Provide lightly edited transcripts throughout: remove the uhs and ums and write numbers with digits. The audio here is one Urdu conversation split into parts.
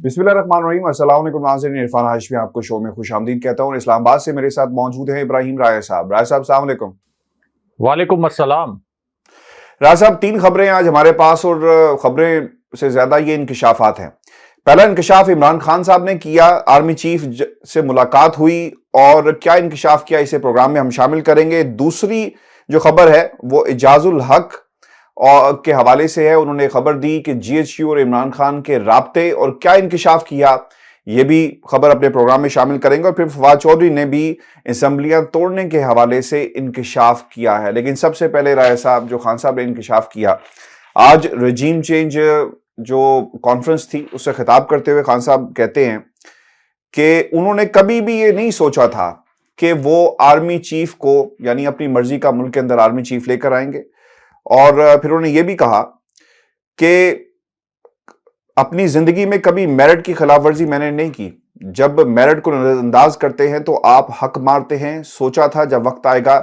بسم اللہ الرحمن الرحیم۔ السلام علیکم ناظرین، عرفان ہاشمی آپ کو شو میں خوش آمدید کہتا ہوں۔ اسلام آباد سے میرے ساتھ موجود ہیں ابراہیم رائے صاحب۔ رائے صاحب السلام علیکم۔ وعلیکم السلام۔ رائے صاحب، 3 خبریں آج ہمارے پاس، اور خبریں سے زیادہ یہ انکشافات ہیں۔ پہلا انکشاف عمران خان صاحب نے کیا، آرمی چیف سے ملاقات ہوئی، اور کیا انکشاف کیا اسے پروگرام میں ہم شامل کریں گے۔ دوسری جو خبر ہے وہ اعجاز الحق کے حوالے سے ہے۔ انہوں نے خبر دی کہ جی ایچ کیو اور عمران خان کے رابطے اور کیا انکشاف کیا، یہ بھی خبر اپنے پروگرام میں شامل کریں گے۔ اور پھر فواد چودھری نے بھی اسمبلیاں توڑنے کے حوالے سے انکشاف کیا ہے۔ لیکن سب سے پہلے رائے صاحب، جو خان صاحب نے انکشاف کیا، آج رجیم چینج جو کانفرنس تھی اس سے خطاب کرتے ہوئے خان صاحب کہتے ہیں کہ انہوں نے کبھی بھی یہ نہیں سوچا تھا کہ وہ آرمی چیف کو، یعنی اپنی مرضی کا ملک کے اندر آرمی چیف لے کر آئیں گے۔ اور پھر انہوں نے یہ بھی کہا کہ اپنی زندگی میں کبھی میرٹ کی خلاف ورزی میں نے نہیں کی۔ جب میرٹ کو نظر انداز کرتے ہیں تو آپ حق مارتے ہیں۔ سوچا تھا جب وقت آئے گا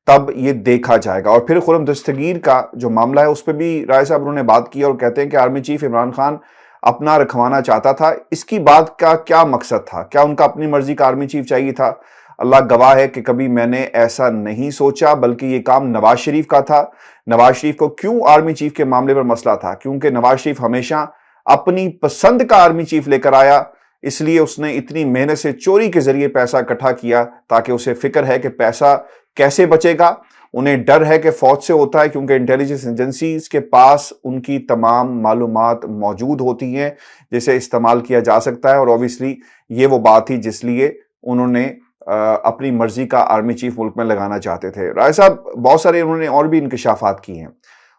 تب یہ دیکھا جائے گا۔ اور پھر خرم دستگیر کا جو معاملہ ہے اس پہ بھی رائے صاحب انہوں نے بات کی، اور کہتے ہیں کہ آرمی چیف عمران خان اپنا رکھوانا چاہتا تھا۔ اس کی بات کا کیا مقصد تھا؟ کیا ان کا اپنی مرضی کا آرمی چیف چاہیے تھا؟ اللہ گواہ ہے کہ کبھی میں نے ایسا نہیں سوچا، بلکہ یہ کام نواز شریف کا تھا۔ نواز شریف کو کیوں آرمی چیف کے معاملے پر مسئلہ تھا؟ کیونکہ نواز شریف ہمیشہ اپنی پسند کا آرمی چیف لے کر آیا، اس لیے اس نے اتنی محنت سے چوری کے ذریعے پیسہ اکٹھا کیا، تاکہ اسے فکر ہے کہ پیسہ کیسے بچے گا۔ انہیں ڈر ہے کہ فوج سے ہوتا ہے، کیونکہ انٹیلیجنس ایجنسیز کے پاس ان کی تمام معلومات موجود ہوتی ہیں جسے استعمال کیا جا سکتا ہے۔ اور اوبیسلی یہ وہ بات تھی جس لیے انہوں نے اپنی مرضی کا آرمی چیف ملک میں لگانا چاہتے تھے۔ رائے صاحب بہت سارے انہوں نے اور بھی انکشافات کی ہیں،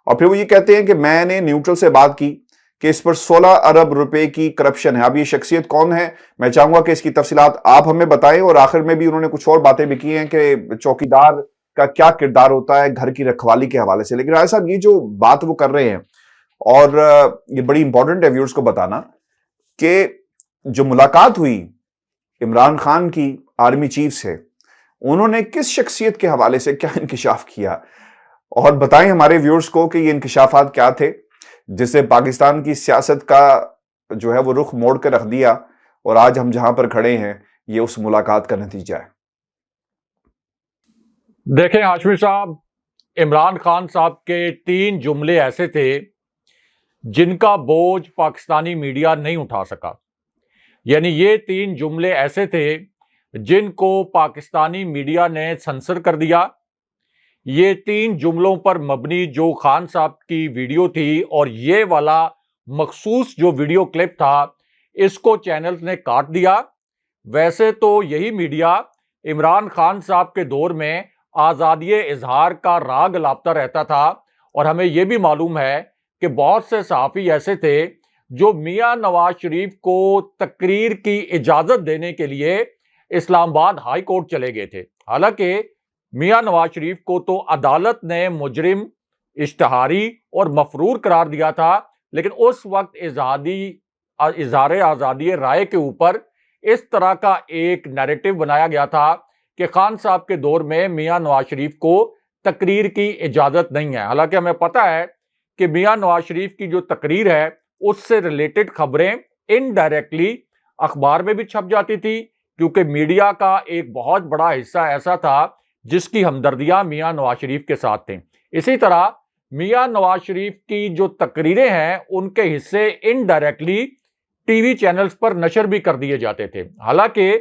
اور پھر وہ یہ کہتے ہیں کہ میں نے نیوٹرل سے بات کی کہ اس پر 16 ارب روپے کی کرپشن ہے۔ اب یہ شخصیت کون ہے، میں چاہوں گا کہ اس کی تفصیلات آپ ہمیں بتائیں۔ اور آخر میں بھی انہوں نے کچھ اور باتیں بھی کی ہیں کہ چوکیدار کا کیا کردار ہوتا ہے گھر کی رکھوالی کے حوالے سے۔ لیکن رائے صاحب یہ جو بات وہ کر رہے ہیں، اور یہ بڑی امپورٹنٹ ہے ویورز کو بتانا، کہ جو ملاقات ہوئی عمران خان کی آرمی چیف سے، انہوں نے کس شخصیت کے حوالے سے کیا انکشاف کیا، اور بتائیں ہمارے ویورز کو کہ یہ انکشافات کیا تھے جس سے پاکستان کی سیاست کا جو ہے وہ رخ موڑ کر رکھ دیا، اور آج ہم جہاں پر کھڑے ہیں یہ اس ملاقات کا نتیجہ ہے۔ دیکھیں ہاشمی صاحب، عمران خان صاحب کے 3 جملے ایسے تھے جن کا بوجھ پاکستانی میڈیا نہیں اٹھا سکا۔ یعنی یہ 3 جملے ایسے تھے جن کو پاکستانی میڈیا نے سنسر کر دیا۔ یہ 3 جملوں پر مبنی جو خان صاحب کی ویڈیو تھی، اور یہ والا مخصوص جو ویڈیو کلپ تھا، اس کو چینلز نے کاٹ دیا۔ ویسے تو یہی میڈیا عمران خان صاحب کے دور میں آزادی اظہار کا راگ لاپتا رہتا تھا، اور ہمیں یہ بھی معلوم ہے کہ بہت سے صحافی ایسے تھے جو میاں نواز شریف کو تقریر کی اجازت دینے کے لیے اسلام آباد ہائی کورٹ چلے گئے تھے۔ حالانکہ میاں نواز شریف کو تو عدالت نے مجرم، اشتہاری اور مفرور قرار دیا تھا، لیکن اس وقت اظہار آزادی رائے کے اوپر اس طرح کا ایک نیریٹو بنایا گیا تھا کہ خان صاحب کے دور میں میاں نواز شریف کو تقریر کی اجازت نہیں ہے۔ حالانکہ ہمیں پتہ ہے کہ میاں نواز شریف کی جو تقریر ہے اس سے ریلیٹڈ خبریں انڈائریکٹلی اخبار میں بھی چھپ جاتی تھی، کیونکہ میڈیا کا ایک بہت بڑا حصہ ایسا تھا جس کی ہمدردیاں میاں نواز شریف کے ساتھ تھیں۔ اسی طرح میاں نواز شریف کی جو تقریریں ہیں ان کے حصے انڈائریکٹلی ٹی وی چینلز پر نشر بھی کر دیے جاتے تھے۔ حالانکہ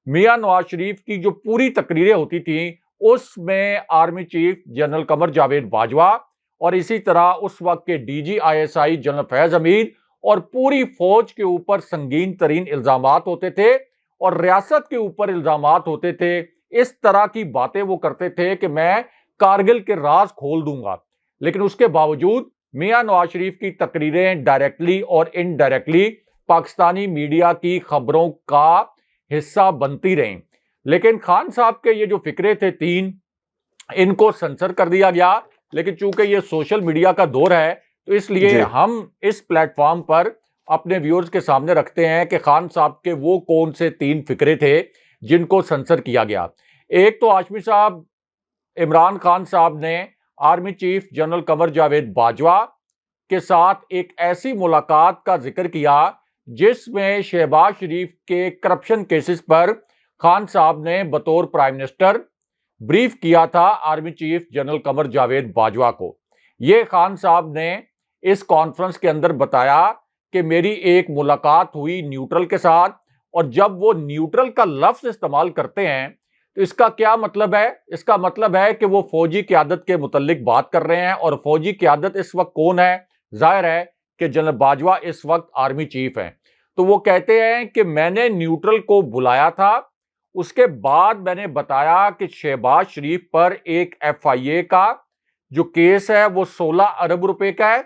میاں نواز شریف کی جو پوری تقریریں ہوتی تھیں اس میں army chief general Qamar Javed Bajwa, اور اسی طرح اس وقت کے D G I S I general Faiz Hameed اور پوری فوج کے اوپر سنگین ترین الزامات ہوتے تھے، اور ریاست کے اوپر الزامات ہوتے تھے۔ اس طرح کی باتیں وہ کرتے تھے کہ میں کارگل کے راز کھول دوں گا، لیکن اس کے باوجود میاں نواز شریف کی تقریریں ڈائریکٹلی اور انڈائریکٹلی پاکستانی میڈیا کی خبروں کا حصہ بنتی رہیں۔ لیکن خان صاحب کے یہ جو فکرے تھے 3، ان کو سنسر کر دیا گیا۔ لیکن چونکہ یہ سوشل میڈیا کا دور ہے تو اس لیے ہم اس پلیٹ فارم پر اپنے ویورز کے سامنے رکھتے ہیں کہ خان صاحب کے وہ کون سے 3 فکرے تھے جن کو سنسر کیا گیا۔ ایک تو ہاشمی صاحب، عمران خان صاحب نے army chief general Qamar Javed Bajwa کے ساتھ ایک ایسی ملاقات کا ذکر کیا جس میں شہباز شریف کے کرپشن کیسز پر خان صاحب نے بطور پرائم منسٹر بریف کیا تھا army chief general Qamar Javed Bajwa کو۔ یہ خان صاحب نے اس کانفرنس کے اندر بتایا کہ میری ایک ملاقات ہوئی نیوٹرل کے ساتھ، اور جب وہ نیوٹرل کا لفظ استعمال کرتے ہیں تو اس کا کیا مطلب ہے؟ اس کا مطلب ہے کہ وہ فوجی قیادت کے متعلق بات کر رہے ہیں، اور فوجی قیادت اس وقت کون ہے؟ ظاہر ہے کہ جنرل باجوہ اس وقت آرمی چیف ہیں۔ تو وہ کہتے ہیں کہ میں نے نیوٹرل کو بلایا تھا، اس کے بعد میں نے بتایا کہ شہباز شریف پر ایک ایف آئی اے کا جو کیس ہے وہ 16 ارب روپے کا ہے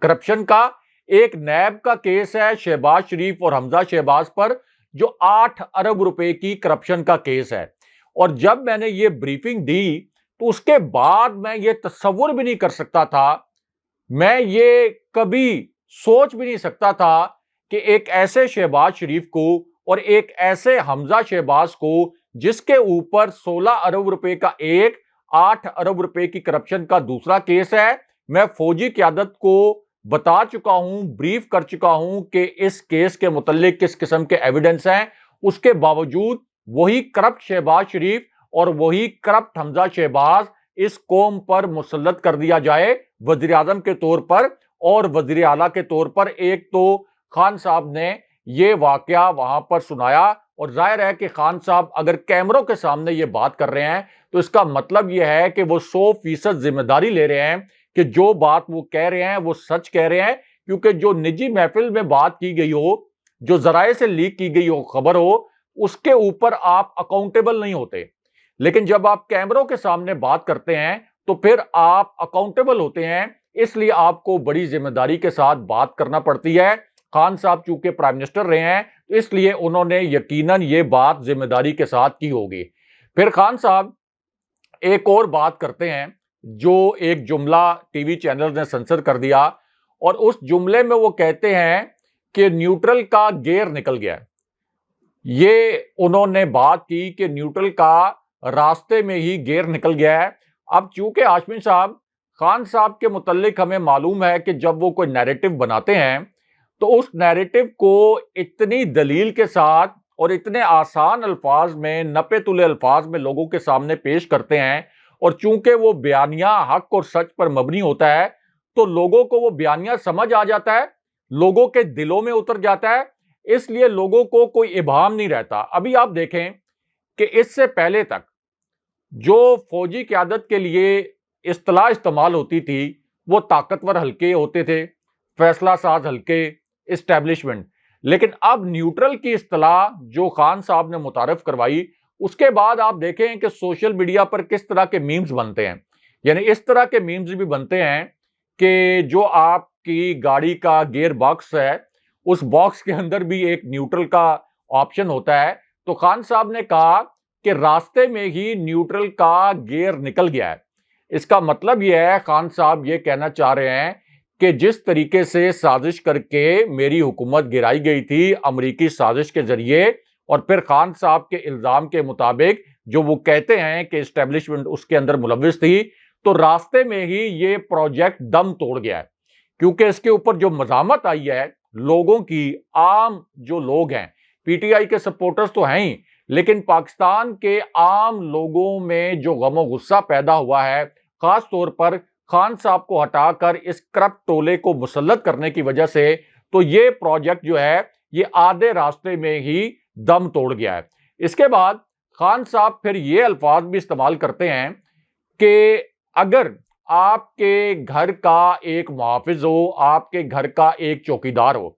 کرپشن کا، ایک نیب کا کیس ہے شہباز شریف اور حمزہ شہباز پر جو 8 ارب روپے کی کرپشن کا کیس ہے۔ اور جب میں نے یہ بریفنگ دی تو اس کے بعد میں یہ تصور بھی نہیں کر سکتا تھا، میں یہ کبھی سوچ بھی نہیں سکتا تھا کہ ایک ایسے شہباز شریف کو اور ایک ایسے حمزہ شہباز کو جس کے اوپر 16 ارب روپے کا ایک، 8 ارب روپے کی کرپشن کا دوسرا کیس ہے، میں فوجی قیادت کو بتا چکا ہوں، بریف کر چکا ہوں کہ اس کیس کے متعلق کس قسم کے ایویڈنس ہیں، اس کے باوجود وہی کرپٹ شہباز شریف اور وہی کرپٹ حمزہ شہباز اس قوم پر مسلط کر دیا جائے وزیر اعظم کے طور پر اور وزیر اعلیٰ کے طور پر۔ ایک تو خان صاحب نے یہ واقعہ وہاں پر سنایا، اور ظاہر ہے کہ خان صاحب اگر کیمروں کے سامنے یہ بات کر رہے ہیں تو اس کا مطلب یہ ہے کہ وہ 100% ذمہ داری لے رہے ہیں کہ جو بات وہ کہہ رہے ہیں وہ سچ کہہ رہے ہیں، کیونکہ جو نجی محفل میں بات کی گئی ہو، جو ذرائع سے لیک کی گئی ہو خبر ہو، اس کے اوپر آپ اکاؤنٹیبل نہیں ہوتے، لیکن جب آپ کیمروں کے سامنے بات کرتے ہیں تو پھر آپ اکاؤنٹیبل ہوتے ہیں، اس لیے آپ کو بڑی ذمہ داری کے ساتھ بات کرنا پڑتی ہے۔ خان صاحب چونکہ پرائم منسٹر رہے ہیں تو اس لیے انہوں نے یقیناً یہ بات ذمہ داری کے ساتھ کی ہوگی۔ پھر خان صاحب ایک اور بات کرتے ہیں جو ایک جملہ ٹی وی چینل نے سنسر کر دیا، اور اس جملے میں وہ کہتے ہیں کہ نیوٹرل کا گیئر نکل گیا۔ یہ انہوں نے بات کی کہ نیوٹرل کا راستے میں ہی گیئر نکل گیا ہے۔ اب چونکہ ہاشمی صاحب خان صاحب کے متعلق ہمیں معلوم ہے کہ جب وہ کوئی نیریٹو بناتے ہیں تو اس نیریٹو کو اتنی دلیل کے ساتھ اور اتنے آسان الفاظ میں، نپے تلے الفاظ میں لوگوں کے سامنے پیش کرتے ہیں، اور چونکہ وہ بیانیہ حق اور سچ پر مبنی ہوتا ہے تو لوگوں کو وہ بیانیہ سمجھ آ جاتا ہے، لوگوں کے دلوں میں اتر جاتا ہے، اس لیے لوگوں کو کوئی ابہام نہیں رہتا۔ ابھی آپ دیکھیں کہ اس سے پہلے تک جو فوجی قیادت کے لیے اصطلاح استعمال ہوتی تھی وہ طاقتور حلقے ہوتے تھے، فیصلہ ساز حلقے، اسٹیبلشمنٹ، لیکن اب نیوٹرل کی اصطلاح جو خان صاحب نے متعارف کروائی، اس کے بعد آپ دیکھیں کہ سوشل میڈیا پر کس طرح کے میمز بنتے ہیں، یعنی اس طرح کے میمز بھی بنتے ہیں کہ جو آپ کی گاڑی کا گیئر باکس ہے اس باکس کے اندر بھی ایک نیوٹرل کا آپشن ہوتا ہے۔ تو خان صاحب نے کہا کہ راستے میں ہی نیوٹرل کا گیئر نکل گیا ہے۔ اس کا مطلب یہ ہے خان صاحب یہ کہنا چاہ رہے ہیں کہ جس طریقے سے سازش کر کے میری حکومت گرائی گئی تھی امریکی سازش کے ذریعے، اور پھر خان صاحب کے الزام کے مطابق جو وہ کہتے ہیں کہ اسٹیبلشمنٹ اس کے اندر ملوث تھی، تو راستے میں ہی یہ پروجیکٹ دم توڑ گیا ہے، کیونکہ اس کے اوپر جو مزاحمت آئی ہے لوگوں کی، عام جو لوگ ہیں، پی ٹی آئی کے سپورٹرز تو ہیں ہی، لیکن پاکستان کے عام لوگوں میں جو غم و غصہ پیدا ہوا ہے، خاص طور پر خان صاحب کو ہٹا کر اس کرپٹ ٹولے کو مسلط کرنے کی وجہ سے، تو یہ پروجیکٹ جو ہے یہ آدھے راستے میں ہی دم توڑ گیا ہے۔ اس کے بعد خان صاحب پھر یہ الفاظ بھی استعمال کرتے ہیں کہ اگر آپ کے گھر کا ایک محافظ ہو، آپ کے گھر کا ایک چوکیدار ہو،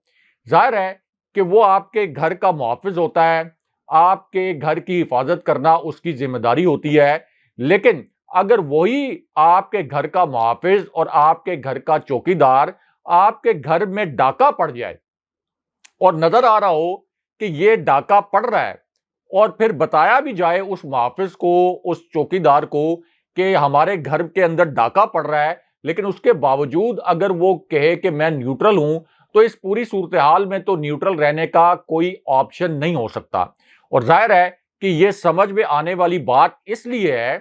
ظاہر ہے کہ وہ آپ کے گھر کا محافظ ہوتا ہے، آپ کے گھر کی حفاظت کرنا اس کی ذمہ داری ہوتی ہے، لیکن اگر وہی آپ کے گھر کا محافظ اور آپ کے گھر کا چوکیدار آپ کے گھر میں ڈاکہ پڑ جائے اور نظر آ رہا ہو کہ یہ ڈاکہ پڑ رہا ہے، اور پھر بتایا بھی جائے اس محافظ کو، اس چوکیدار کو کہ ہمارے گھر کے اندر ڈاکہ پڑ رہا ہے، لیکن اس کے باوجود اگر وہ کہے کہ میں نیوٹرل ہوں، تو اس پوری صورتحال میں تو نیوٹرل رہنے کا کوئی آپشن نہیں ہو سکتا۔ اور ظاہر ہے کہ یہ سمجھ میں آنے والی بات اس لیے ہے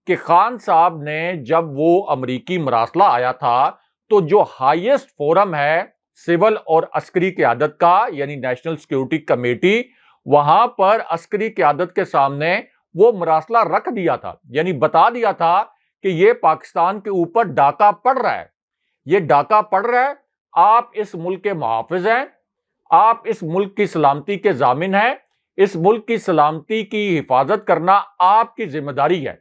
کہ خان صاحب نے جب وہ امریکی مراسلہ آیا تھا تو جو ہائیسٹ فورم ہے سول اور عسکری قیادت کا یعنی نیشنل سیکیورٹی کمیٹی، وہاں پر عسکری قیادت کے سامنے وہ مراسلہ رکھ دیا تھا، یعنی بتا دیا تھا کہ یہ پاکستان کے اوپر ڈاکہ پڑ رہا ہے، یہ ڈاکہ پڑ رہا ہے، آپ اس ملک کے محافظ ہیں، آپ اس ملک کی سلامتی کے ضامن ہیں، اس ملک کی سلامتی کی حفاظت کرنا آپ کی ذمہ داری ہے،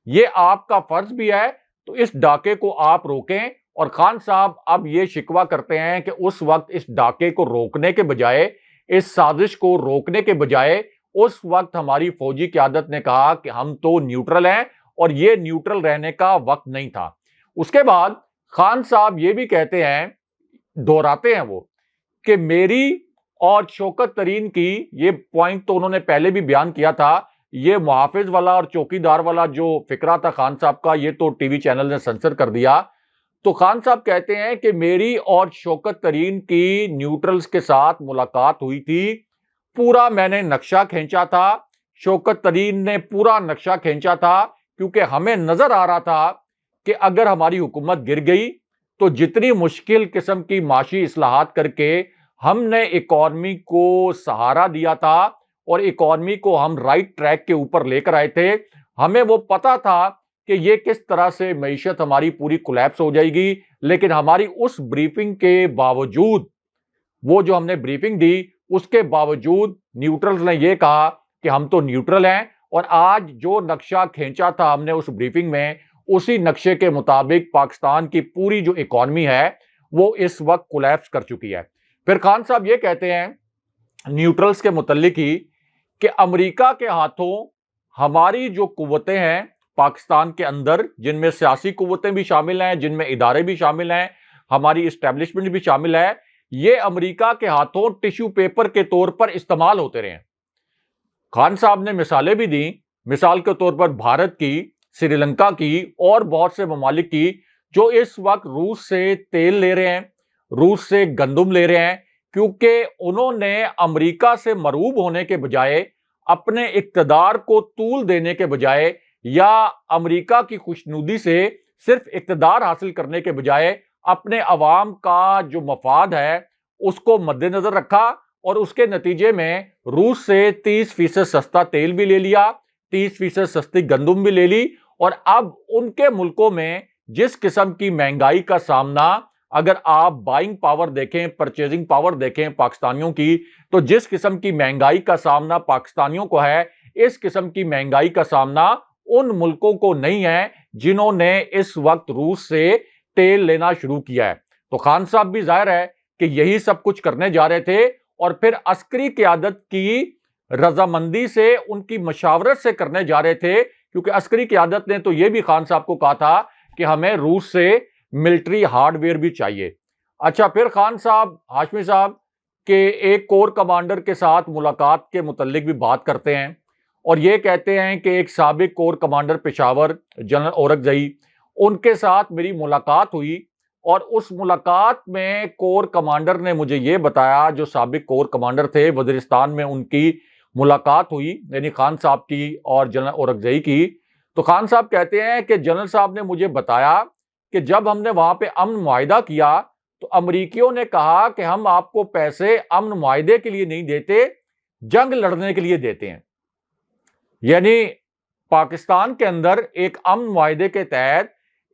یہ آپ کا فرض بھی ہے، تو اس ڈاکے کو آپ روکیں۔ اور خان صاحب اب یہ شکوہ کرتے ہیں کہ اس وقت اس ڈاکے کو روکنے کے بجائے، اس سازش کو روکنے کے بجائے، اس وقت ہماری فوجی قیادت نے کہا کہ ہم تو نیوٹرل ہیں، اور یہ نیوٹرل رہنے کا وقت نہیں تھا۔ اس کے بعد خان صاحب یہ بھی کہتے ہیں، دہراتے ہیں وہ، کہ میری اور شوکت ترین کی، یہ پوائنٹ تو انہوں نے پہلے بھی بیان کیا تھا، یہ محافظ والا اور چوکیدار والا جو فقرہ تھا خان صاحب کا، یہ تو ٹی وی چینل نے سنسر کر دیا۔ تو خان صاحب کہتے ہیں کہ میری اور شوکت ترین کی نیوٹرلز کے ساتھ ملاقات ہوئی تھی، پورا میں نے نقشہ کھینچا تھا، شوکت ترین نے پورا نقشہ کھینچا تھا، کیونکہ ہمیں نظر آ رہا تھا کہ اگر ہماری حکومت گر گئی تو جتنی مشکل قسم کی معاشی اصلاحات کر کے ہم نے اکانومی کو سہارا دیا تھا اور اکانومی کو ہم رائٹ ٹریک کے اوپر لے کر آئے تھے، ہمیں وہ پتا تھا کہ یہ کس طرح سے معیشت ہماری پوری کولیپس ہو جائے گی، لیکن ہماری اس بریفنگ کے باوجود، وہ جو ہم نے بریفنگ دی اس کے باوجود نیوٹرلز نے یہ کہا کہ ہم تو نیوٹرل ہیں، اور آج جو نقشہ کھینچا تھا ہم نے اس بریفنگ میں، اسی نقشے کے مطابق پاکستان کی پوری جو اکانومی ہے وہ اس وقت کولیپس کر چکی ہے۔ پھر خان صاحب یہ کہتے ہیں نیوٹرلز کے متعلق ہی کہ امریکہ کے ہاتھوں ہماری جو قوتیں ہیں پاکستان کے اندر، جن میں سیاسی قوتیں بھی شامل ہیں، جن میں ادارے بھی شامل ہیں، ہماری اسٹیبلشمنٹ بھی شامل ہے، یہ امریکہ کے ہاتھوں ٹیشو پیپر کے طور پر استعمال ہوتے رہے ہیں۔ خان صاحب نے مثالیں بھی دیں، مثال کے طور پر بھارت کی، سری لنکا کی اور بہت سے ممالک کی، جو اس وقت روس سے تیل لے رہے ہیں، روس سے گندم لے رہے ہیں، کیونکہ انہوں نے امریکہ سے مرعوب ہونے کے بجائے، اپنے اقتدار کو طول دینے کے بجائے، یا امریکہ کی خوشنودی سے صرف اقتدار حاصل کرنے کے بجائے اپنے عوام کا جو مفاد ہے اس کو مد نظر رکھا، اور اس کے نتیجے میں روس سے 30% سستا تیل بھی لے لیا، 30% سستی گندم بھی لے لی، اور اب ان کے ملکوں میں جس قسم کی مہنگائی کا سامنا، اگر آپ بائنگ پاور دیکھیں، پرچیزنگ پاور دیکھیں پاکستانیوں کی، تو جس قسم کی مہنگائی کا سامنا پاکستانیوں کو ہے، اس قسم کی مہنگائی کا سامنا ان ملکوں کو نہیں ہے جنہوں نے اس وقت روس سے تیل لینا شروع کیا ہے۔ تو خان صاحب بھی ظاہر ہے کہ یہی سب کچھ کرنے جا رہے تھے، اور پھر عسکری قیادت کی رضامندی سے، ان کی مشاورت سے کرنے جا رہے تھے، کیونکہ عسکری قیادت نے تو یہ بھی خان صاحب کو کہا تھا کہ ہمیں روس سے ملٹری ہارڈ ویئر بھی چاہیے۔ اچھا، پھر خان صاحب، ہاشمی صاحب کے ایک کور کمانڈر کے ساتھ ملاقات کے متعلق بھی بات کرتے ہیں، اور یہ کہتے ہیں کہ ایک سابق corps commander Peshawar general Orakzai, ان کے ساتھ میری ملاقات ہوئی، اور اس ملاقات میں کور کمانڈر نے مجھے یہ بتایا، جو سابق کور کمانڈر تھے، وزیرستان میں ان کی ملاقات ہوئی، یعنی خان صاحب کی اور جنرل اورکزئی کی، تو خان صاحب کہتے ہیں کہ جنرل صاحب نے مجھے بتایا کہ جب ہم نے وہاں پہ امن معاہدہ کیا تو امریکیوں نے کہا کہ ہم آپ کو پیسے امن معاہدے کے لیے نہیں دیتے، جنگ لڑنے کے لیے دیتے ہیں۔ یعنی پاکستان کے اندر ایک امن معاہدے کے تحت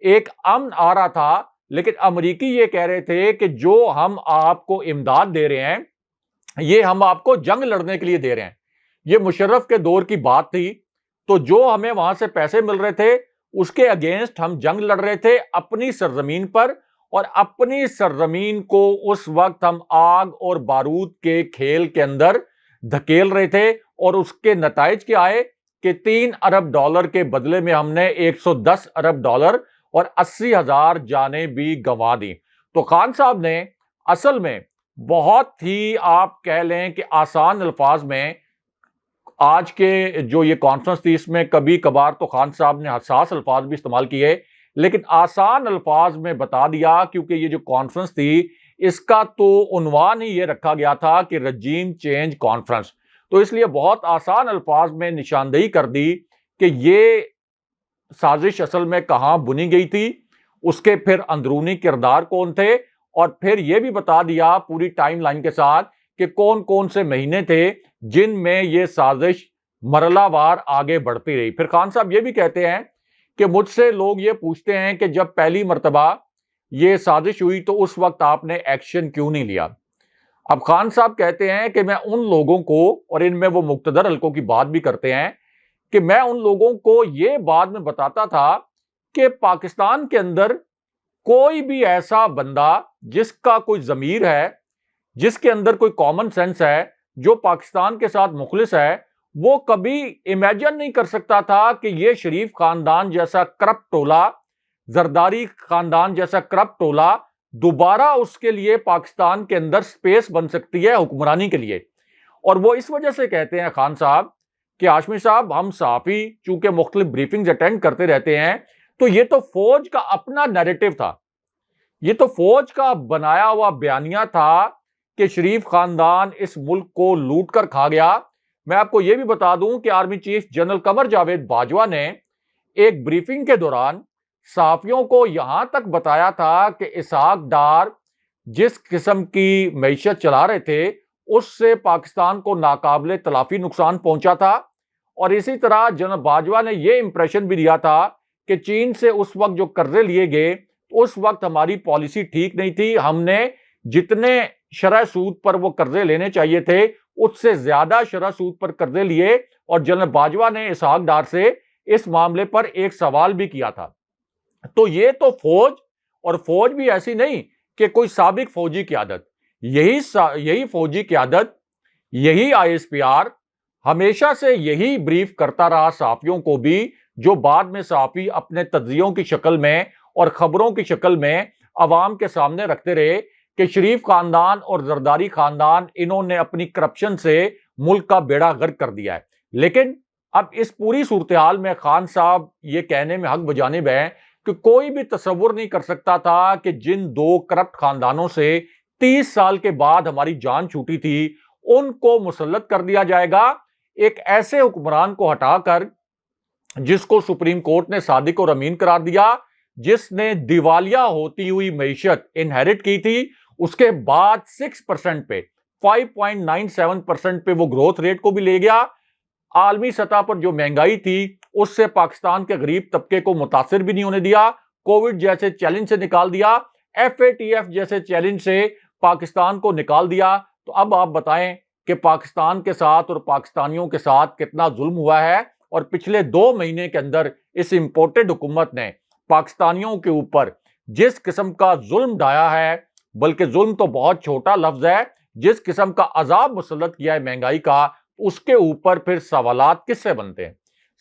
ایک امن آ رہا تھا، لیکن امریکی یہ کہہ رہے تھے کہ جو ہم آپ کو امداد دے رہے ہیں یہ ہم آپ کو جنگ لڑنے کے لیے دے رہے ہیں۔ یہ مشرف کے دور کی بات تھی، تو جو ہمیں وہاں سے پیسے مل رہے تھے اس کے اگینسٹ ہم جنگ لڑ رہے تھے اپنی سرزمین پر، اور اپنی سرزمین کو اس وقت ہم آگ اور بارود کے کھیل کے اندر دھکیل رہے تھے، اور اس کے نتائج کیا آئے کہ 3 ارب ڈالر کے بدلے میں ہم نے 110 ارب ڈالر اور 80,000 جانیں بھی گنوا دی۔ تو خان صاحب نے اصل میں بہت ہی، آپ کہہ لیں کہ آسان الفاظ میں، آج کے جو یہ کانفرنس تھی اس میں کبھی کبھار تو خان صاحب نے حساس الفاظ بھی استعمال کیے، لیکن آسان الفاظ میں بتا دیا، کیونکہ یہ جو کانفرنس تھی اس کا تو عنوان ہی یہ رکھا گیا تھا کہ رجیم چینج کانفرنس، تو اس لیے بہت آسان الفاظ میں نشاندہی کر دی کہ یہ سازش اصل میں کہاں بنی گئی تھی، اس کے پھر اندرونی کردار کون تھے، اور پھر یہ بھی بتا دیا پوری ٹائم لائن کے ساتھ کہ کون کون سے مہینے تھے جن میں یہ سازش مرحلہ وار آگے بڑھتی رہی۔ پھر خان صاحب یہ بھی کہتے ہیں کہ مجھ سے لوگ یہ پوچھتے ہیں کہ جب پہلی مرتبہ یہ سازش ہوئی تو اس وقت آپ نے ایکشن کیوں نہیں لیا؟ اب خان صاحب کہتے ہیں کہ میں ان لوگوں کو، اور ان میں وہ مقتدر حلقوں کی بات بھی کرتے ہیں، کہ میں ان لوگوں کو یہ بعد میں بتاتا تھا کہ پاکستان کے اندر کوئی بھی ایسا بندہ جس کا کوئی ضمیر ہے، جس کے اندر کوئی کامن سینس ہے، جو پاکستان کے ساتھ مخلص ہے، وہ کبھی امیجن نہیں کر سکتا تھا کہ یہ شریف خاندان جیسا کرپٹ ٹولہ، زرداری خاندان جیسا کرپٹ ٹولہ دوبارہ اس کے لیے پاکستان کے اندر سپیس بن سکتی ہے حکمرانی کے لیے۔ اور وہ اس وجہ سے کہتے ہیں خان صاحب کہ ہاشمی صاحب، ہم صحافی چونکہ مختلف بریفنگز اٹینڈ کرتے رہتے ہیں، تو یہ تو فوج کا اپنا نیریٹو تھا، یہ تو فوج کا بنایا ہوا بیانیہ تھا کہ شریف خاندان اس ملک کو لوٹ کر کھا گیا۔ میں آپ کو یہ بھی بتا دوں کہ army chief general Qamar Javed Bajwa نے ایک بریفنگ کے دوران صحافیوں کو یہاں تک بتایا تھا کہ اسحاق ڈار جس قسم کی معیشت چلا رہے تھے اس سے پاکستان کو ناقابل تلافی نقصان پہنچا تھا، اور اسی طرح جنرل باجوہ نے یہ امپریشن بھی دیا تھا کہ چین سے اس وقت جو قرضے لیے گئے اس وقت ہماری پالیسی ٹھیک نہیں تھی، ہم نے جتنے شرح سود پر وہ قرضے لینے چاہیے تھے اس سے زیادہ شرح سود پر قرضے لیے۔ اور جنرل باجوہ نے اسحاق ڈار سے اس معاملے پر ایک سوال بھی کیا تھا۔ تو یہ تو فوج، اور فوج بھی ایسی نہیں کہ کوئی سابق فوجی قیادت، یہی فوجی قیادت، یہی آئی ایس پی آر ہمیشہ سے یہی بریف کرتا رہا صحافیوں کو بھی، جو بعد میں صحافی اپنے تجزیوں کی شکل میں اور خبروں کی شکل میں عوام کے سامنے رکھتے رہے کہ شریف خاندان اور زرداری خاندان انہوں نے اپنی کرپشن سے ملک کا بیڑا غرق کر دیا ہے۔ لیکن اب اس پوری صورتحال میں خان صاحب یہ کہنے میں حق بجانب ہیں کہ کوئی بھی تصور نہیں کر سکتا تھا کہ جن دو کرپٹ خاندانوں سے 30 سال کے بعد ہماری جان چھوٹی تھی ان کو مسلط کر دیا جائے گا، ایک ایسے حکمران کو ہٹا کر جس کو سپریم کورٹ نے صادق اور امین قرار دیا، جس نے دیوالیہ ہوتی ہوئی معیشت انہیرٹ کی تھی، اس کے بعد 6% پہ 5.97% پہ وہ گروتھ ریٹ کو بھی لے گیا۔ عالمی سطح پر جو مہنگائی تھی اس سے پاکستان کے غریب طبقے کو متاثر بھی نہیں ہونے دیا، کووڈ جیسے چیلنج سے نکال دیا، FATF جیسے چیلنج سے پاکستان کو نکال دیا۔ تو اب آپ بتائیں کہ پاکستان کے ساتھ اور پاکستانیوں کے ساتھ کتنا ظلم ہوا ہے، اور پچھلے 2 مہینے کے اندر اس امپورٹڈ حکومت نے پاکستانیوں کے اوپر جس قسم کا ظلم ڈھایا ہے، بلکہ ظلم تو بہت چھوٹا لفظ ہے، جس قسم کا عذاب مسلط کیا ہے مہنگائی کا، اس کے اوپر پھر سوالات کس سے بنتے ہیں؟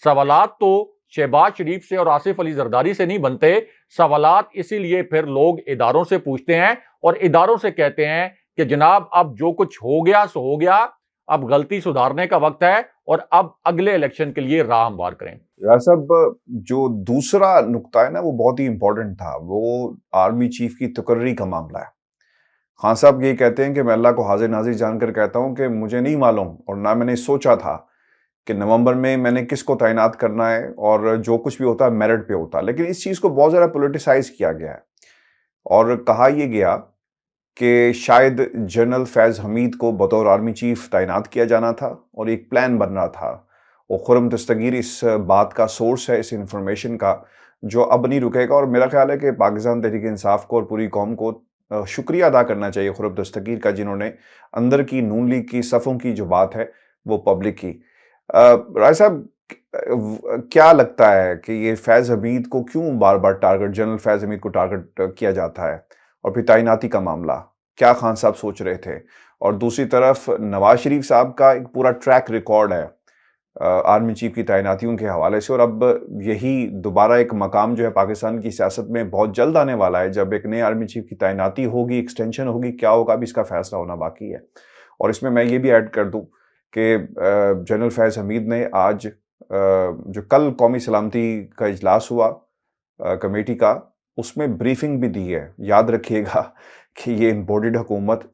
سوالات تو شہباز شریف سے اور آصف علی زرداری سے نہیں بنتے، سوالات اسی لیے پھر لوگ اداروں سے پوچھتے ہیں اور اداروں سے کہتے ہیں کہ جناب اب جو کچھ ہو گیا سو ہو گیا، اب غلطی سدھارنے کا وقت ہے اور اب اگلے الیکشن کے لیے راہ ہموار کریں۔ راج صاحب، جو دوسرا نقطہ ہے نا وہ بہت ہی امپورٹنٹ تھا، وہ آرمی چیف کی تقرری کا معاملہ ہے۔ خان صاحب یہ کہتے ہیں کہ میں اللہ کو حاضر ناظر جان کر کہتا ہوں کہ مجھے نہیں معلوم اور نہ میں نے سوچا تھا کہ نومبر میں نے کس کو تعینات کرنا ہے، اور جو کچھ بھی ہوتا ہے میرٹ پہ ہوتا ہے، لیکن اس چیز کو بہت زیادہ پولیٹیسائز کیا گیا ہے اور کہا یہ گیا کہ شاید جنرل فیض حمید کو بطور آرمی چیف تعینات کیا جانا تھا اور ایک پلان بن رہا تھا، اور خرم دستگیر اس بات کا سورس ہے، اس انفارمیشن کا، جو اب نہیں رکے گا۔ اور میرا خیال ہے کہ پاکستان تحریک انصاف کو اور پوری قوم کو شکریہ ادا کرنا چاہیے خرم دستگیر کا، جنہوں نے اندر کی نون لیگ کی صفوں کی جو بات ہے وہ پبلک کی۔ رائے صاحب، کیا لگتا ہے کہ یہ فیض حمید کو کیوں بار بار ٹارگٹ، جنرل فیض حمید کو ٹارگٹ کیا جاتا ہے، اور پھر تعیناتی کا معاملہ کیا خان صاحب سوچ رہے تھے؟ اور دوسری طرف نواز شریف صاحب کا ایک پورا ٹریک ریکارڈ ہے آرمی چیف کی تعیناتیوں کے حوالے سے، اور اب یہی دوبارہ ایک مقام جو ہے پاکستان کی سیاست میں بہت جلد آنے والا ہے جب ایک نئے آرمی چیف کی تعیناتی ہوگی، ایکسٹینشن ہوگی، کیا ہوگا ابھی اس کا فیصلہ ہونا باقی ہے۔ اور اس میں یہ بھی ایڈ کر دوں کہ جنرل فیض حمید نے آج جو کل قومی سلامتی کا اجلاس ہوا کمیٹی کا، اس میں بریفنگ بھی دی ہے۔ یاد رکھیے گا کہ یہ امپورٹڈ حکومت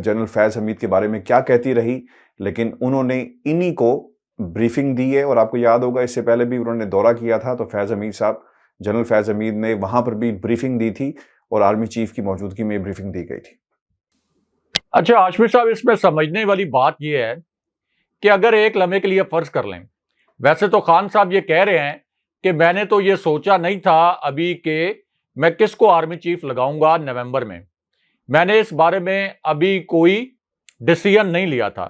جنرل فیض حمید کے بارے میں کیا کہتی رہی، لیکن انہوں نے انہی کو بریفنگ دی ہے۔ اور آپ کو یاد ہوگا اس سے پہلے بھی انہوں نے دورہ کیا تھا تو فیض حمید صاحب، جنرل فیض حمید نے وہاں پر بھی بریفنگ دی تھی، اور آرمی چیف کی موجودگی میں بریفنگ دی گئی تھی۔ اچھا ہاشمی صاحب، اس میں سمجھنے والی بات یہ ہے کہ اگر ایک لمحے کے لیے فرض کر لیں، ویسے تو خان صاحب یہ کہہ رہے ہیں کہ میں نے تو یہ سوچا نہیں تھا ابھی کہ میں کس کو آرمی چیف لگاؤں گا نومبر میں نے اس بارے میں ابھی کوئی ڈیسیژن نہیں لیا تھا،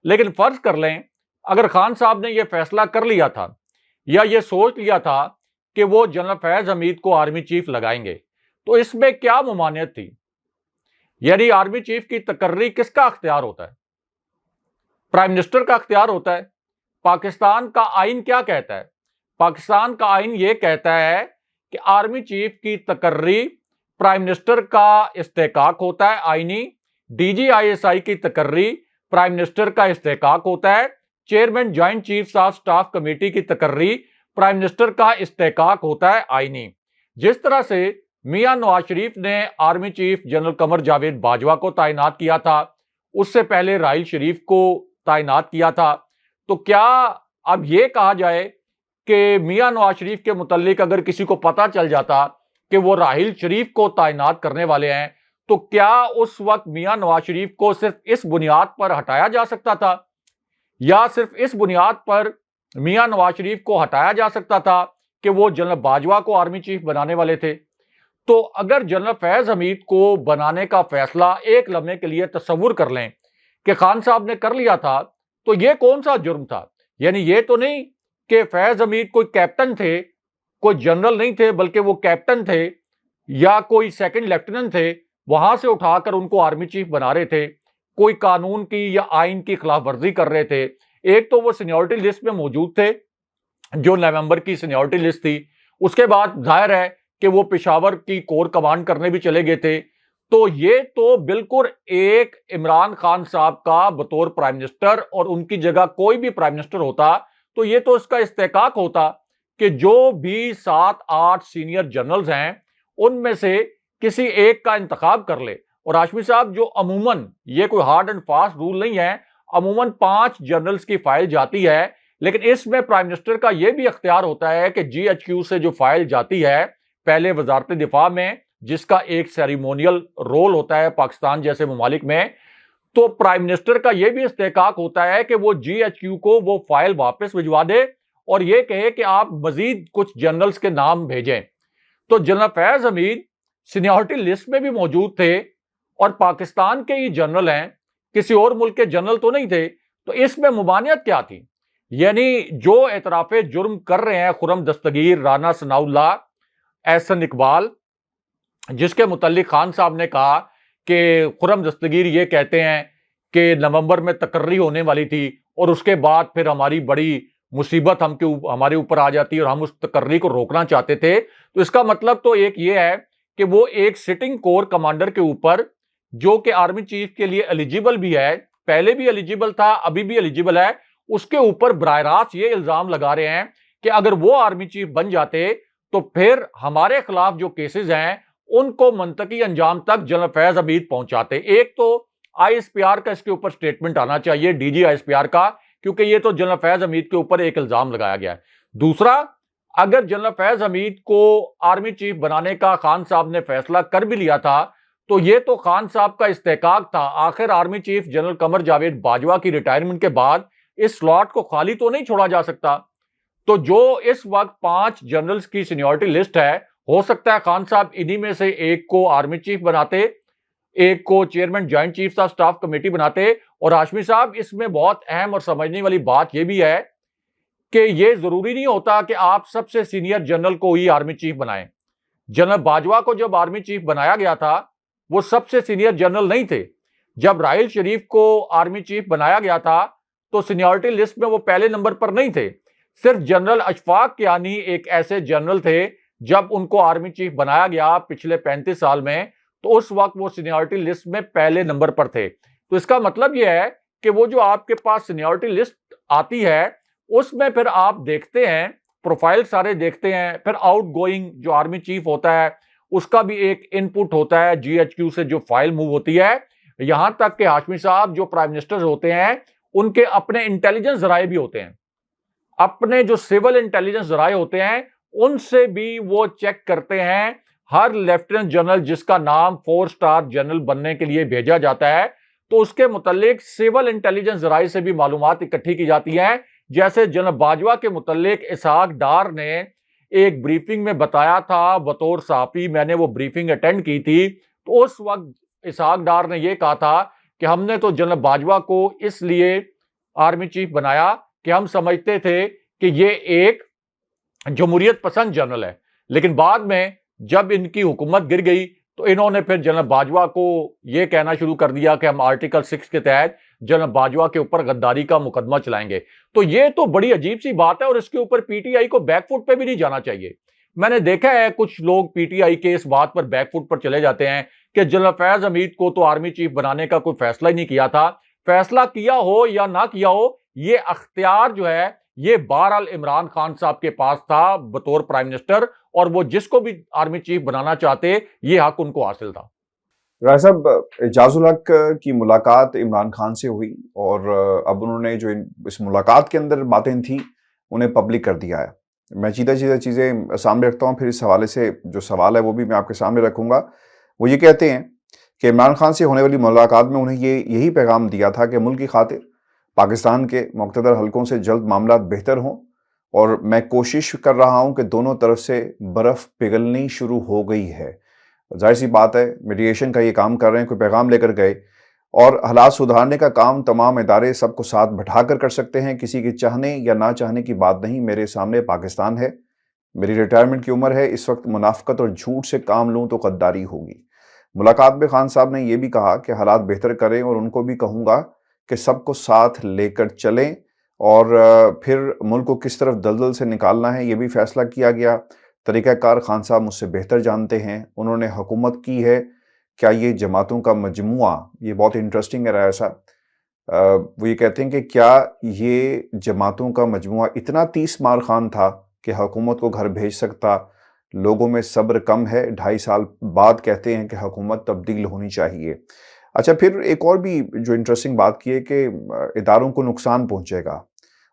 لیکن فرض کر لیں اگر خان صاحب نے یہ فیصلہ کر لیا تھا یا یہ سوچ لیا تھا کہ وہ جنرل فیض حمید کو آرمی چیف لگائیں گے، تو اس میں کیا ممانعت تھی؟ یعنی آرمی چیف کی تقرری کس کا اختیار ہوتا ہے؟ پرائم منسٹر کا اختیار ہوتا ہے۔ پاکستان کا آئین کیا کہتا ہے؟ پاکستان کا آئین یہ کہتا ہے کہ آرمی چیف کی تقرری پرائم منسٹر کا استحقاق ہوتا ہے آئینی، ڈی جی آئی ایس آئی کی تقرری پرائم منسٹر کا استحقاق ہوتا ہے، chairman joint chiefs of staff committee کی تقرری پرائم منسٹر کا استحقاق ہوتا ہے آئینی۔ جس طرح سے میاں نواز شریف نے army chief general Qamar Javed Bajwa کو تعینات کیا تھا، اس سے پہلے راحیل شریف کو تعینات کیا تھا، تو کیا اب یہ کہا جائے کہ میاں نواز شریف کے متعلق اگر کسی کو پتا چل جاتا کہ وہ راحیل شریف کو تعینات کرنے والے ہیں، تو کیا اس وقت میاں نواز شریف کو صرف اس بنیاد پر ہٹایا جا سکتا تھا، یا صرف اس بنیاد پر میاں نواز شریف کو ہٹایا جا سکتا تھا کہ وہ جنرل باجوہ کو آرمی چیف بنانے والے تھے؟ تو اگر جنرل فیض حمید کو بنانے کا فیصلہ ایک لمحے کے لیے تصور کر لیں کہ خان صاحب نے کر لیا تھا، تو یہ کون سا جرم تھا؟ یعنی یہ تو نہیں کہ فیض حمید کوئی کیپٹن تھے، کوئی جنرل نہیں تھے بلکہ وہ کیپٹن تھے یا کوئی سیکنڈ لیفٹیننٹ تھے، وہاں سے اٹھا کر ان کو آرمی چیف بنا رہے تھے، کوئی قانون کی یا آئین کی خلاف ورزی کر رہے تھے۔ ایک تو وہ سینیورٹی لسٹ میں موجود تھے جو نومبر کی سینیورٹی لسٹ تھی، اس کے بعد ظاہر ہے کہ وہ پشاور کی کور کمانڈ کرنے بھی چلے گئے تھے، تو یہ تو بالکل ایک عمران خان صاحب کا بطور پرائم منسٹر اور ان کی جگہ کوئی بھی پرائم منسٹر ہوتا تو یہ تو اس کا استحقاق ہوتا کہ جو بھی 7-8 سینئر جنرلز ہیں ان میں سے کسی ایک کا انتخاب کر لے۔ اور ہاشمی صاحب، جو عموماً یہ کوئی ہارڈ اینڈ فاسٹ رول نہیں ہے، عموماً 5 جنرلز کی فائل جاتی ہے، لیکن اس میں پرائم منسٹر کا یہ بھی اختیار ہوتا ہے کہ جی ایچ کیو سے جو فائل جاتی ہے پہلے وزارت دفاع میں، جس کا ایک سیریمونیل رول ہوتا ہے پاکستان جیسے ممالک میں، تو پرائم منسٹر کا یہ بھی استحقاق ہوتا ہے کہ وہ جی ایچ کیو کو وہ فائل واپس بھجوا دے اور یہ کہے کہ آپ مزید کچھ جنرلز کے نام بھیجیں۔ تو جنرل فیض حمید سینیورٹی لسٹ میں بھی موجود تھے اور پاکستان کے ہی جنرل ہیں، کسی اور ملک کے جنرل تو نہیں تھے، تو اس میں ممانعت کیا تھی؟ یعنی جو اعتراف جرم کر رہے ہیں خرم دستگیر، رانا ثناء اللہ، احسن اقبال، جس کے متعلق خان صاحب نے کہا کہ خرم دستگیر یہ کہتے ہیں کہ نومبر میں تقرری ہونے والی تھی اور اس کے بعد پھر ہماری بڑی مصیبت ہمارے اوپر آ جاتی اور ہم اس تقرری کو روکنا چاہتے تھے، تو اس کا مطلب تو ایک یہ ہے کہ وہ ایک سٹنگ کور کمانڈر کے اوپر، جو کہ آرمی چیف کے لیے ایلیجیبل بھی ہے، پہلے بھی ایلیجیبل تھا، ابھی بھی ایلیجیبل ہے، اس کے اوپر براہ راست یہ الزام لگا رہے ہیں کہ اگر وہ آرمی چیف بن جاتے تو پھر ہمارے خلاف جو کیسز ہیں ان کو منطقی انجام تک جنرل فیض حمید پہنچاتے۔ ایک تو آئی ایس پی آر کا اس کے اوپر سٹیٹمنٹ آنا چاہیے، D G I S P R کا، کیونکہ یہ تو جنرل فیض حمید کے اوپر ایک الزام لگایا گیا ہے۔ دوسرا، اگر جنرل فیض حمید کو آرمی چیف بنانے کا خان صاحب نے فیصلہ کر بھی لیا تھا تو یہ تو خان صاحب کا استحقاق تھا، آخر army chief general Qamar Javed Bajwa کی ریٹائرمنٹ کے بعد اس سلاٹ کو خالی تو نہیں چھوڑا جا سکتا۔ تو جو اس وقت 5 جنرلز کی سینیورٹی لسٹ ہے، ہو سکتا ہے خان صاحب انہی میں سے ایک کو آرمی چیف بناتے، ایک کو chairman joint chiefs of staff committee بناتے۔ اور ہاشمی صاحب، اس میں بہت اہم اور سمجھنے والی بات یہ بھی ہے کہ یہ ضروری نہیں ہوتا کہ آپ سب سے سینئر جنرل کو ہی آرمی چیف بنائیں۔ جنرل باجوہ کو جب آرمی چیف بنایا گیا تھا وہ سب سے سینئر جنرل نہیں تھے۔ جب راحیل شریف کو آرمی چیف بنایا گیا تھا تو سینیورٹی لسٹ میں وہ پہلے نمبر پر نہیں تھے، صرف جنرل اشفاق کیانی ایک ایسے جنرل تھے جب ان کو آرمی چیف بنایا گیا پچھلے 35 سال میں، تو اس وقت وہ سینیورٹی لسٹ میں پہلے نمبر پر تھے۔ تو اس کا مطلب یہ ہے کہ وہ جو آپ کے پاس سینیورٹی لسٹ آتی ہے اس میں پھر آپ دیکھتے ہیں، پروفائل سارے دیکھتے ہیں، پھر آؤٹ گوئنگ جو آرمی چیف ہوتا ہے اس کا بھی ایک ان پٹ ہوتا ہے، جی ایچ کیو سے جو فائل موو ہوتی ہے، یہاں تک کہ ہاشمی صاحب جو پرائم منسٹر ہوتے ہیں ان کے اپنے انٹیلیجنس ذرائع بھی ہوتے ہیں، اپنے جو سول انٹیلیجنس ذرائع ہوتے ہیں ان سے بھی وہ چیک کرتے ہیں ہر لیفٹیننٹ جنرل جس کا نام 4 اسٹار جنرل بننے کے لیے بھیجا جاتا ہے تو اس کے متعلق سول انٹیلیجنس ذرائع سے بھی معلومات اکٹھی کی جاتی ہیں. جیسے جنرل باجوہ کے متعلق اسحاق ڈار نے ایک بریفنگ میں بتایا تھا بطور صحافی، میں نے وہ بریفنگ اٹینڈ کی تھی، تو اس وقت اسحاق ڈار نے یہ کہا تھا کہ ہم نے تو جنرل باجوہ کو اس لیے آرمی چیف بنایا کہ ہم سمجھتے تھے کہ یہ ایک جمہوریت پسند جنرل ہے، لیکن بعد میں جب ان کی حکومت گر گئی تو انہوں نے پھر جنرل باجوہ کو یہ کہنا شروع کر دیا کہ ہم آرٹیکل 6 کے تحت جنرل باجوہ کے اوپر غداری کا مقدمہ چلائیں گے. تو یہ تو بڑی عجیب سی بات ہے اور اس کے اوپر پی ٹی آئی کو بیک فٹ پہ بھی نہیں جانا چاہیے. میں نے دیکھا ہے کچھ لوگ پی ٹی آئی کے اس بات پر بیک فٹ پر چلے جاتے ہیں کہ جنرل فیض حمید کو تو آرمی چیف بنانے کا کوئی فیصلہ ہی نہیں کیا تھا. فیصلہ کیا ہو یا نہ کیا ہو، یہ اختیار جو ہے یہ بہرحال عمران خان صاحب کے پاس تھا بطور پرائم منسٹر، اور وہ جس کو بھی آرمی چیف بنانا چاہتے یہ حق ان کو حاصل تھا. راجہ صاحب، اعجاز الحق کی ملاقات عمران خان سے ہوئی اور اب انہوں نے جو اس ملاقات کے اندر باتیں تھیں انہیں پبلک کر دیا ہے. میں چیزیں سامنے رکھتا ہوں، پھر اس حوالے سے جو سوال ہے وہ بھی میں آپ کے سامنے رکھوں گا. وہ یہ کہتے ہیں کہ عمران خان سے ہونے والی ملاقات میں انہیں یہی پیغام دیا تھا کہ ملک کی خاطر پاکستان کے مقتدر حلقوں سے جلد معاملات بہتر ہوں، اور میں کوشش کر رہا ہوں کہ دونوں طرف سے برف پگھلنی شروع ہو گئی ہے. ظاہر سی بات ہے، میڈیشن کا یہ کام کر رہے ہیں، کوئی پیغام لے کر گئے، اور حالات سدھارنے کا کام تمام ادارے سب کو ساتھ بٹھا کر سکتے ہیں. کسی کے چاہنے یا نہ چاہنے کی بات نہیں. میرے سامنے پاکستان ہے، میری ریٹائرمنٹ کی عمر ہے، اس وقت منافقت اور جھوٹ سے کام لوں تو غداری ہوگی. ملاقات میں خان صاحب نے یہ بھی کہا کہ حالات بہتر کریں، اور ان کو بھی کہوں گا کہ سب کو ساتھ لے کر چلیں، اور پھر ملک کو کس طرف دلدل سے نکالنا ہے یہ بھی فیصلہ کیا گیا. طریقہ کار خان صاحب مجھ سے بہتر جانتے ہیں. انہوں نے حکومت کی ہے، کیا یہ جماعتوں کا مجموعہ، یہ بہت انٹرسٹنگ ہے راجہ صاحب، وہ یہ کہتے ہیں کہ کیا یہ جماعتوں کا مجموعہ اتنا 30 مار خان تھا کہ حکومت کو گھر بھیج سکتا؟ لوگوں میں صبر کم ہے، 2.5 سال بعد کہتے ہیں کہ حکومت تبدیل ہونی چاہیے. اچھا، پھر ایک اور بھی جو انٹرسٹنگ بات کی ہے کہ اداروں کو نقصان پہنچے گا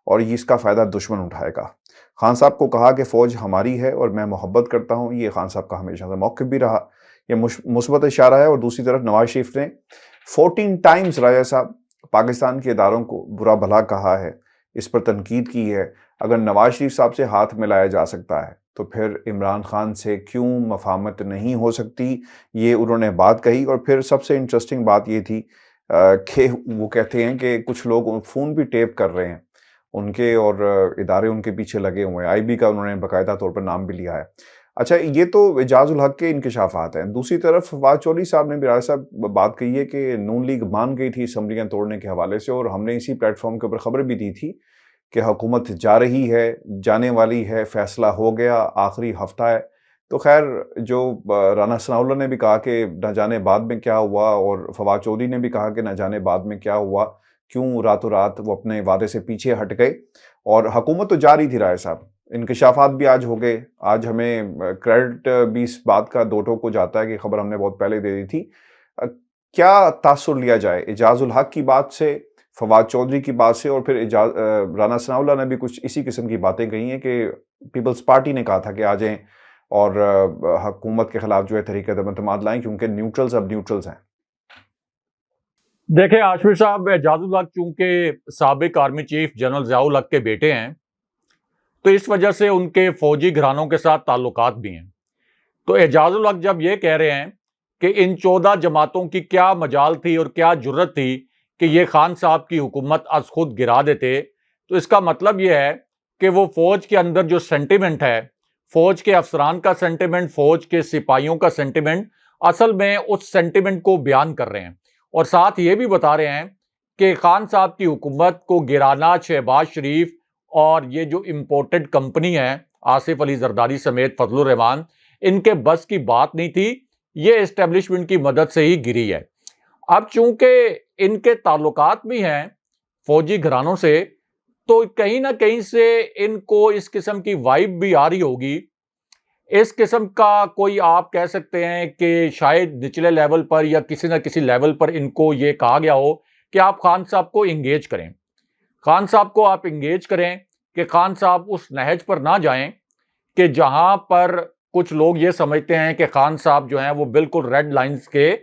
اور اس کا فائدہ دشمن اٹھائے گا. خان صاحب کو کہا کہ فوج ہماری ہے اور میں محبت کرتا ہوں. یہ خان صاحب کا ہمیشہ سے موقف بھی رہا، یہ مثبت اشارہ ہے. اور دوسری طرف نواز شریف نے 14 ٹائمز راجہ صاحب پاکستان کے اداروں کو برا بھلا کہا ہے، اس پر تنقید کی ہے. اگر نواز شریف صاحب سے ہاتھ ملایا جا سکتا ہے تو پھر عمران خان سے کیوں مفاہمت نہیں ہو سکتی، یہ انہوں نے بات کہی. اور پھر سب سے انٹرسٹنگ بات یہ تھی کہ وہ کہتے ہیں کہ کچھ لوگ فون بھی ٹیپ کر رہے ہیں ان کے، اور ادارے ان کے پیچھے لگے ہوئے ہیں. آئی بی کا انہوں نے باقاعدہ طور پر نام بھی لیا ہے. اچھا، یہ تو اعجاز الحق کے انکشافات ہیں. دوسری طرف فواد چودھری صاحب نے بھی راجہ صاحب بات کہی ہے کہ نون لیگ مان گئی تھی اسمبلیاں توڑنے کے حوالے سے، اور ہم نے اسی پلیٹ فارم کے اوپر خبر بھی دی تھی کہ حکومت جا رہی ہے، جانے والی ہے، فیصلہ ہو گیا، آخری ہفتہ ہے. تو خیر، جو رانا ثناء اللہ نے بھی کہا کہ نہ جانے بعد میں کیا ہوا، اور فواد چودھری نے بھی کہا کہ نہ جانے بعد میں کیا ہوا، کیوں راتوں رات وہ اپنے وعدے سے پیچھے ہٹ گئے. اور حکومت تو جاری تھی راجہ صاحب. انکشافات بھی آج ہو گئے. آج ہمیں کریڈٹ بھی اس بات کا دو ٹوک کو جاتا ہے کہ خبر ہم نے بہت پہلے دے دی تھی. کیا تاثر لیا جائے اعجاز الحق کی بات سے، فواد چودھری کی بات سے، اور پھر رانا ثناء اللہ نے بھی کچھ اسی قسم کی باتیں کہی ہیں کہ پیپلز پارٹی نے کہا تھا کہ آ جائیں اور حکومت کے خلاف جو ہے طریقہ اعتماد لائیں، کیونکہ نیوٹرلز اب نیوٹرلز ہیں. دیکھیں عاشور صاحب، اعجاز الحق چونکہ سابق آرمی چیف جنرل ضیاء الحق کے بیٹے ہیں تو اس وجہ سے ان کے فوجی گھرانوں کے ساتھ تعلقات بھی ہیں. تو اعجاز الحق جب یہ کہہ رہے ہیں کہ ان 14 جماعتوں کی کیا مجال تھی اور کیا جرت تھی کہ یہ خان صاحب کی حکومت از خود گرا دیتے، تو اس کا مطلب یہ ہے کہ وہ فوج کے اندر جو سینٹیمنٹ ہے، فوج کے افسران کا سینٹیمنٹ، فوج کے سپاہیوں کا سینٹیمنٹ، اصل میں اس سینٹیمنٹ کو بیان کر رہے ہیں. اور ساتھ یہ بھی بتا رہے ہیں کہ خان صاحب کی حکومت کو گرانا شہباز شریف اور یہ جو امپورٹڈ کمپنی ہے آصف علی زرداری سمیت فضل الرحمان، ان کے بس کی بات نہیں تھی، یہ اسٹیبلشمنٹ کی مدد سے ہی گری ہے. اب چونکہ ان کے تعلقات بھی ہیں فوجی گھرانوں سے، تو کہیں نہ کہیں سے ان کو اس قسم کی وائب بھی آ رہی ہوگی. اس قسم کا کوئی آپ کہہ سکتے ہیں کہ شاید نچلے لیول پر یا کسی نہ کسی لیول پر ان کو یہ کہا گیا ہو کہ آپ خان صاحب کو انگیج کریں، خان صاحب کو آپ انگیج کریں کہ خان صاحب اس نہج پر نہ جائیں کہ جہاں پر کچھ لوگ یہ سمجھتے ہیں کہ خان صاحب جو ہیں وہ بالکل ریڈ لائنز کے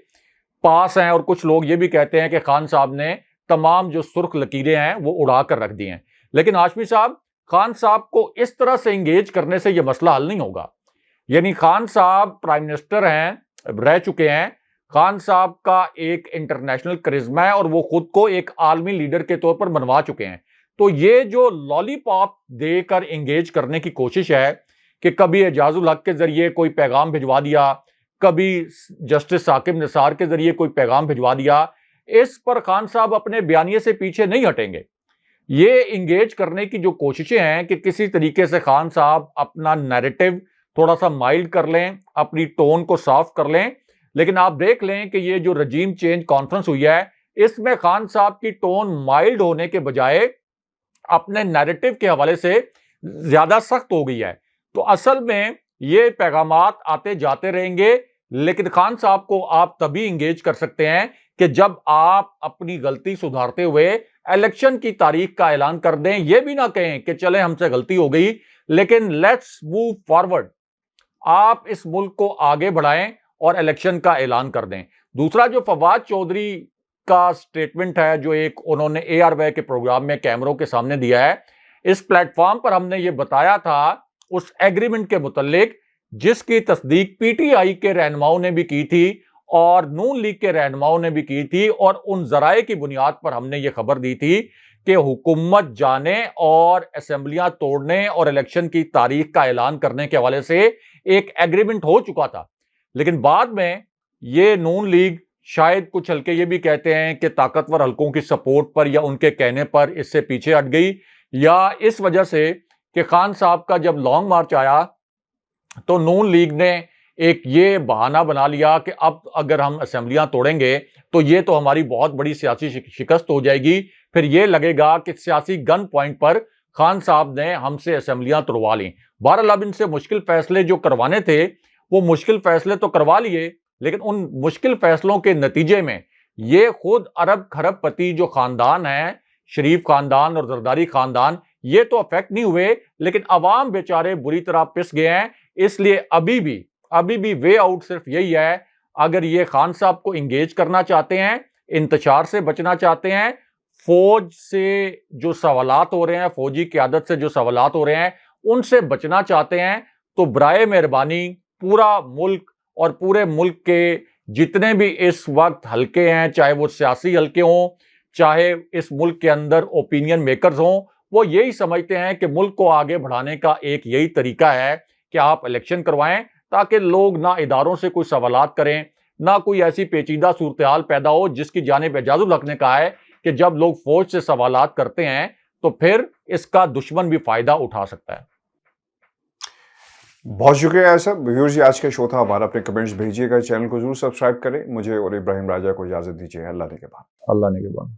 پاس ہیں، اور کچھ لوگ یہ بھی کہتے ہیں کہ خان صاحب نے تمام جو سرخ لکیریں ہیں وہ اڑا کر رکھ دی ہیں۔ لیکن ہاشمی صاحب، خان صاحب کو اس طرح سے انگیج کرنے سے یہ مسئلہ حل نہیں ہوگا۔ یعنی خان صاحب پرائم منسٹر ہیں، رہ چکے ہیں، خان صاحب کا ایک انٹرنیشنل کرزمہ ہے اور وہ خود کو ایک عالمی لیڈر کے طور پر منوا چکے ہیں۔ تو یہ جو لالی پاپ دے کر انگیج کرنے کی کوشش ہے کہ کبھی اعجاز الحق کے ذریعے کوئی پیغام بھجوا دیا، کبھی جسٹس ثاقب نثار کے ذریعے کوئی پیغام بھجوا دیا، اس پر خان صاحب اپنے بیانیے سے پیچھے نہیں ہٹیں گے۔ یہ انگیج کرنے کی جو کوششیں ہیں کہ کسی طریقے سے خان صاحب اپنا نیریٹو تھوڑا سا مائلڈ کر لیں، اپنی ٹون کو صاف کر لیں، لیکن آپ دیکھ لیں کہ یہ جو رجیم چینج کانفرنس ہوئی ہے، اس میں خان صاحب کی ٹون مائلڈ ہونے کے بجائے اپنے نیریٹو کے حوالے سے زیادہ سخت ہو گئی ہے۔ تو اصل میں یہ پیغامات آتے جاتے رہیں گے، لیکن خان صاحب کو آپ تبھی انگیج کر سکتے ہیں کہ جب آپ اپنی غلطی سدھارتے ہوئے الیکشن کی تاریخ کا اعلان کر دیں۔ یہ بھی نہ کہیں کہ چلیں ہم سے غلطی ہو گئی، لیکن لیٹس موو فارورڈ، آپ اس ملک کو آگے بڑھائیں اور الیکشن کا اعلان کر دیں۔ دوسرا جو فواد چودھری کا سٹیٹمنٹ ہے، جو ایک انہوں نے اے آر وائی کے پروگرام میں کیمروں کے سامنے دیا ہے، اس پلیٹ فارم پر ہم نے یہ بتایا تھا اس ایگریمنٹ کے متعلق جس کی تصدیق پی ٹی آئی کے رہنماؤں نے بھی کی تھی اور نون لیگ کے رہنماؤں نے بھی کی تھی، اور ان ذرائع کی بنیاد پر ہم نے یہ خبر دی تھی کہ حکومت جانے اور اسمبلیاں توڑنے اور الیکشن کی تاریخ کا اعلان کرنے کے حوالے سے ایک ایگریمنٹ ہو چکا تھا۔ لیکن بعد میں یہ نون لیگ، شاید کچھ حلقے یہ بھی کہتے ہیں کہ طاقتور حلقوں کی سپورٹ پر یا ان کے کہنے پر اس سے پیچھے ہٹ گئی، یا اس وجہ سے کہ خان صاحب کا جب لانگ مارچ آیا تو نون لیگ نے ایک یہ بہانہ بنا لیا کہ اب اگر ہم اسمبلیاں توڑیں گے تو یہ تو ہماری بہت بڑی سیاسی شکست ہو جائے گی، پھر یہ لگے گا کہ سیاسی گن پوائنٹ پر خان صاحب نے ہم سے اسمبلیاں توڑوا لیں۔ بہرحال اب ان سے مشکل فیصلے جو کروانے تھے وہ مشکل فیصلے تو کروا لیے، لیکن ان مشکل فیصلوں کے نتیجے میں یہ خود ارب کھرب پتی جو خاندان ہیں، شریف خاندان اور زرداری خاندان، یہ تو افیکٹ نہیں ہوئے، لیکن عوام بیچارے بری طرح پس گئے ہیں۔ اس لیے ابھی بھی وے آؤٹ صرف یہی ہے، اگر یہ خان صاحب کو انگیج کرنا چاہتے ہیں، انتشار سے بچنا چاہتے ہیں، فوج سے جو سوالات ہو رہے ہیں، فوجی قیادت سے جو سوالات ہو رہے ہیں ان سے بچنا چاہتے ہیں، تو برائے مہربانی پورا ملک اور پورے ملک کے جتنے بھی اس وقت حلقے ہیں، چاہے وہ سیاسی حلقے ہوں، چاہے اس ملک کے اندر اوپینین میکرز ہوں، وہ یہی سمجھتے ہیں کہ ملک کو آگے بڑھانے کا ایک یہی طریقہ ہے کہ آپ الیکشن کروائیں، تاکہ لوگ نہ اداروں سے کوئی سوالات کریں، نہ کوئی ایسی پیچیدہ صورتحال پیدا ہو جس کی جانب اعجاز الحق نے کہا ہے کہ جب لوگ فوج سے سوالات کرتے ہیں تو پھر اس کا دشمن بھی فائدہ اٹھا سکتا ہے۔ بہت شکریہ ایسا ویورز، آج کا شو تھا ہمارا، اپنے کمنٹس بھیجیے گا، چینل کو ضرور سبسکرائب کریں، مجھے اور ابراہیم راجہ کو اجازت دیجیے، اللہ نے کے بعد۔ اللہ نے کے بعد۔